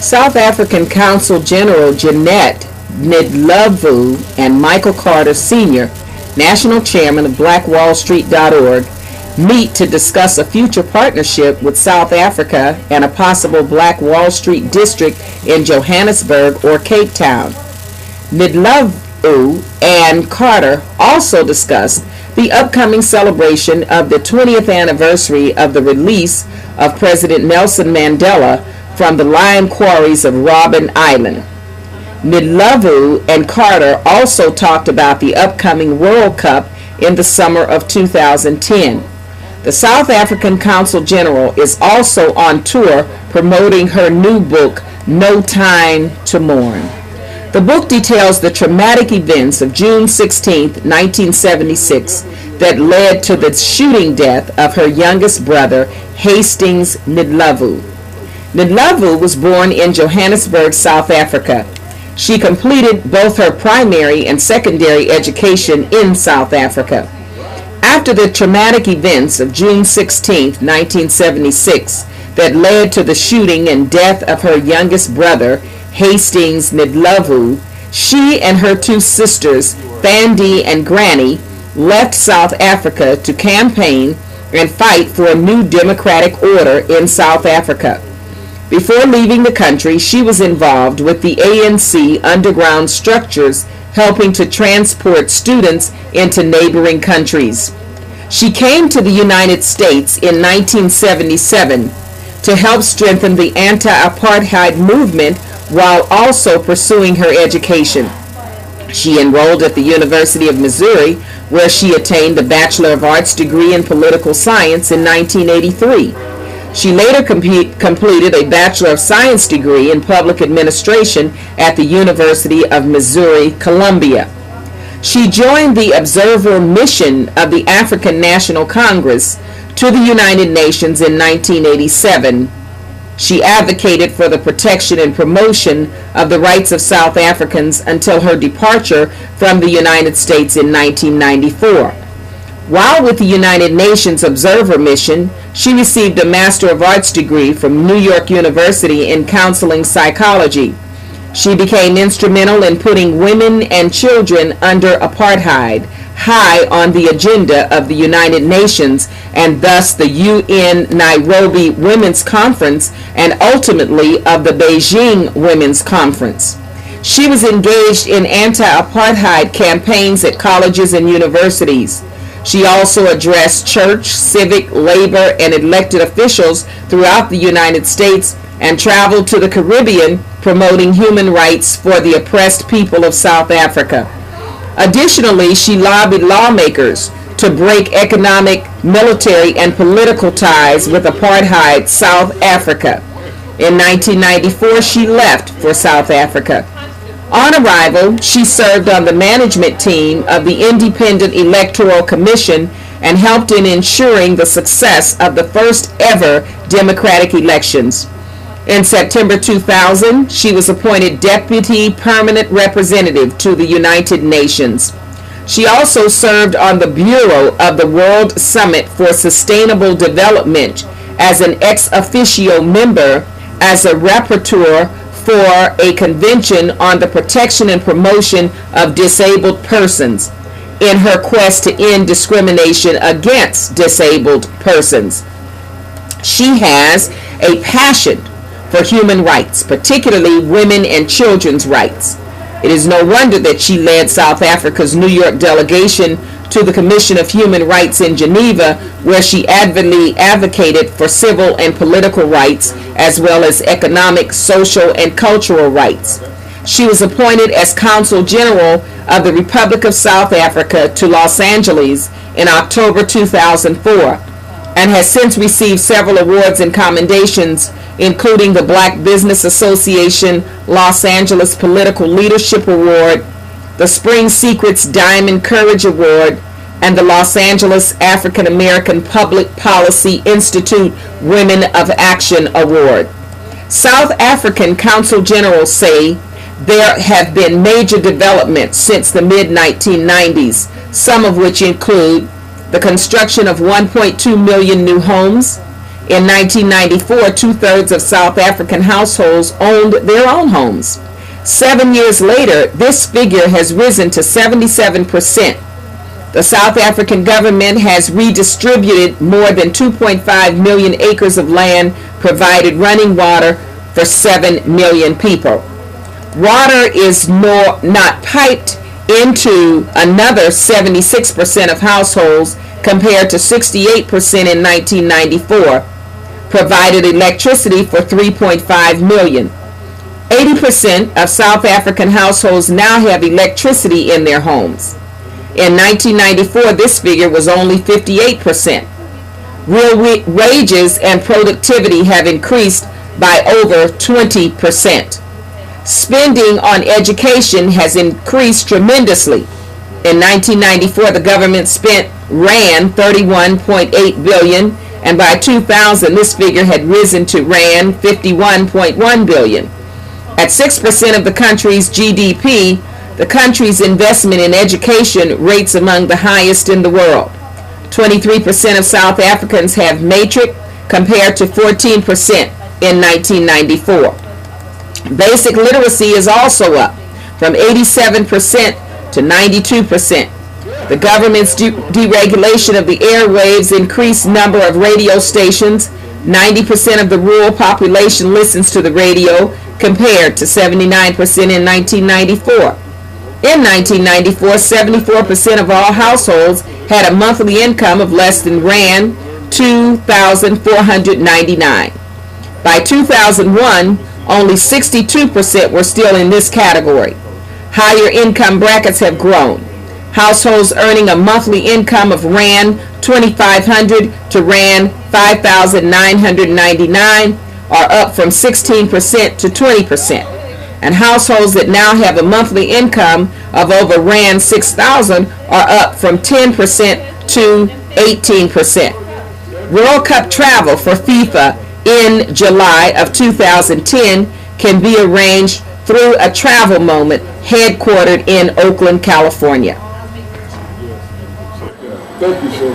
South African Consul General Jeanette Ndlovu and Michael Carter Sr., National Chairman of BlackWallStreet.org, meet to discuss a future partnership with South Africa and a possible Black Wall Street district in Johannesburg or Cape Town. Ndlovu and Carter also discussed the upcoming celebration of the 20th anniversary of the release of President Nelson Mandela from the lime quarries of Robben Island. Ndlovu and Carter also talked about the upcoming World Cup in the summer of 2010. The South African Consul General is also on tour promoting her new book, No Time to Mourn. The book details the traumatic events of June 16, 1976, that led to the shooting death of her youngest brother, Hastings Ndlovu. Ndlovu was born in Johannesburg, South Africa. She completed both her primary and secondary education in South Africa. After the traumatic events of June 16, 1976, that led to the shooting and death of her youngest brother, Hastings Ndlovu, she and her two sisters, Thandi and Granny, left South Africa to campaign and fight for a new democratic order in South Africa. Before leaving the country, she was involved with the ANC underground structures helping to transport students into neighboring countries. She came to the United States in 1977 to help strengthen the anti-apartheid movement while also pursuing her education. She enrolled at the University of Missouri, where she attained a Bachelor of Arts degree in Political Science in 1983. She later completed a Bachelor of Science degree in Public Administration at the University of Missouri-Columbia. She joined the Observer Mission of the African National Congress to the United Nations in 1987. She advocated for the protection and promotion of the rights of South Africans until her departure from the United States in 1994. While with the United Nations Observer Mission, she received a Master of Arts degree from New York University in counseling psychology. She became instrumental in putting women and children under apartheid high on the agenda of the United Nations and thus the UN Nairobi Women's Conference and ultimately of the Beijing Women's Conference. She was engaged in anti-apartheid campaigns at colleges and universities. She also addressed church, civic, labor, and elected officials throughout the United States and traveled to the Caribbean promoting human rights for the oppressed people of South Africa. Additionally, she lobbied lawmakers to break economic, military, and political ties with apartheid South Africa. In 1994, she left for South Africa. On arrival, she served on the management team of the Independent Electoral Commission and helped in ensuring the success of the first ever democratic elections. In September 2000, she was appointed Deputy Permanent Representative to the United Nations. She also served on the Bureau of the World Summit for Sustainable Development as an ex officio member as a rapporteur for a convention on the protection and promotion of disabled persons in her quest to end discrimination against disabled persons. She has a passion for human rights, particularly women and children's rights. It is no wonder that she led South Africa's New York delegation to the Commission of Human Rights in Geneva, where she avidly advocated for civil and political rights, as well as economic, social, and cultural rights. She was appointed as Consul General of the Republic of South Africa to Los Angeles in October 2004, and has since received several awards and commendations, including the Black Business Association Los Angeles Political Leadership Award, the Spring Secrets Diamond Courage Award, and the Los Angeles African American Public Policy Institute Women of Action Award. South African Consul Generals say there have been major developments since the mid-1990s, some of which include the construction of 1.2 million new homes, In 1994, two-thirds of South African households owned their own homes. 7 years later, this figure has risen to 77%. The South African government has redistributed more than 2.5 million acres of land, provided running water for 7 million people. Water is not piped into another 76% of households compared to 68% in 1994, provided electricity for 3.5 million. 80% of South African households now have electricity in their homes. In 1994, this figure was only 58%. Real wages and productivity have increased by over 20%. Spending on education has increased tremendously. In 1994, the government spent Rand 31.8 billion, and by 2000, this figure had risen to Rand 51.1 billion. At 6% of the country's GDP, the country's investment in education rates among the highest in the world. 23% of South Africans have matric compared to 14% in 1994. Basic literacy is also up from 87% to 92%. The government's deregulation of the airwaves increased number of radio stations. 90% of the rural population listens to the radio compared to 79% in 1994. In 1994, 74% of all households had a monthly income of less than Rand 2,499. By 2001, only 62% were still in this category. Higher income brackets have grown. Households earning a monthly income of Rand 2,500 to Rand 5,999 are up from 16% to 20%. And households that now have a monthly income of over Rand 6,000 are up from 10% to 18%. World Cup travel for FIFA in July of 2010 can be arranged through a travel moment headquartered in Oakland, California. Thank you so